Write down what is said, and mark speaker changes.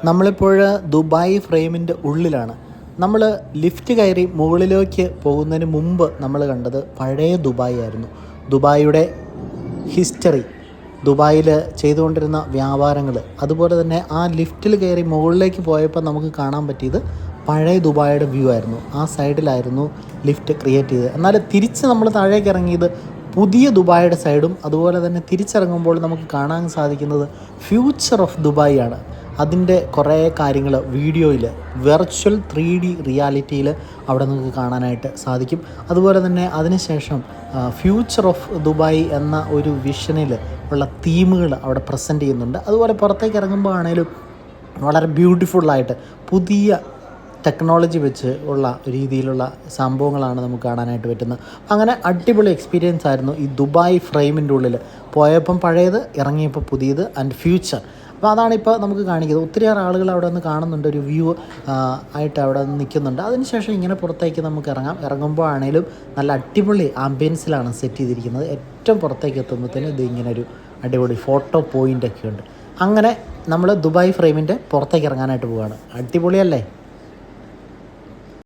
Speaker 1: നമ്മളിപ്പോൾ ദുബായ് ഫ്രെയിമിൻ്റെ ഉള്ളിലാണ്. നമ്മൾ ലിഫ്റ്റ് കയറി മുകളിലേക്ക് പോകുന്നതിന് മുമ്പ് നമ്മൾ കണ്ടത് പഴയ ദുബായ് ആയിരുന്നു. ദുബായിയുടെ ഹിസ്റ്ററി, ദുബായിൽ ചെയ്തുകൊണ്ടിരുന്ന വ്യാപാരങ്ങൾ, അതുപോലെ തന്നെ ആ ലിഫ്റ്റിൽ കയറി മുകളിലേക്ക് പോയപ്പോൾ നമുക്ക് കാണാൻ പറ്റിയത് പഴയ ദുബായിയുടെ വ്യൂ ആയിരുന്നു. ആ സൈഡിലായിരുന്നു ലിഫ്റ്റ് ക്രിയേറ്റ് ചെയ്തത്. എന്നാൽ തിരിച്ച് നമ്മൾ താഴേക്ക് ഇറങ്ങിയത് പുതിയ ദുബായിയുടെ സൈഡും, അതുപോലെ തന്നെ തിരിച്ചിറങ്ങുമ്പോൾ നമുക്ക് കാണാൻ സാധിക്കുന്നത് ഫ്യൂച്ചർ ഓഫ് ദുബായ് ആണ്. അതിൻ്റെ കുറേ കാര്യങ്ങൾ വീഡിയോയിൽ വെർച്വൽ 3D റിയാലിറ്റിയിൽ അവിടെ നിങ്ങൾക്ക് കാണാനായിട്ട് സാധിക്കും. അതുപോലെ തന്നെ അതിനുശേഷം ഫ്യൂച്ചർ ഓഫ് ദുബായ് എന്ന ഒരു വിഷനിൽ ഉള്ള തീമുകൾ അവിടെ പ്രസൻറ്റ് ചെയ്യുന്നുണ്ട്. അതുപോലെ പുറത്തേക്ക് ഇറങ്ങുമ്പോൾ ആണെങ്കിലും വളരെ ബ്യൂട്ടിഫുള്ളായിട്ട് പുതിയ ടെക്നോളജി വെച്ച് ഉള്ള രീതിയിലുള്ള സംഭവങ്ങളാണ് നമുക്ക് കാണാനായിട്ട് പറ്റുന്നത്. അങ്ങനെ അടിപൊളി എക്സ്പീരിയൻസ് ആയിരുന്നു ഈ ദുബായ് ഫ്രെയിമിൻ്റെ ഉള്ളിൽ. പോയപ്പം പഴയത്, ഇറങ്ങിയപ്പോൾ പുതിയത് ആൻഡ് ഫ്യൂച്ചർ. അപ്പോൾ അതാണിപ്പോൾ നമുക്ക് കാണിക്കുന്നത്. ഒത്തിരിയേറെ ആളുകൾ അവിടെ നിന്ന് കാണുന്നുണ്ട്, ഒരു വ്യൂ ആയിട്ട് അവിടെ നിൽക്കുന്നുണ്ട്. അതിനുശേഷം ഇങ്ങനെ പുറത്തേക്ക് നമുക്ക് ഇറങ്ങുമ്പോൾ ആണെങ്കിലും നല്ല അടിപൊളി ആംബിയൻസിലാണ് സെറ്റ് ചെയ്തിരിക്കുന്നത്. ഏറ്റവും പുറത്തേക്ക് എത്തുമ്പോഴത്തേന് ഇത് ഇങ്ങനെ ഒരു അടിപൊളി ഫോട്ടോ പോയിൻ്റൊക്കെ ഉണ്ട്. അങ്ങനെ നമ്മൾ ദുബായ് ഫ്രെയിമിൻ്റെ പുറത്തേക്ക് ഇറങ്ങാനായിട്ട് പോവുകയാണ്. അടിപൊളിയല്ലേ?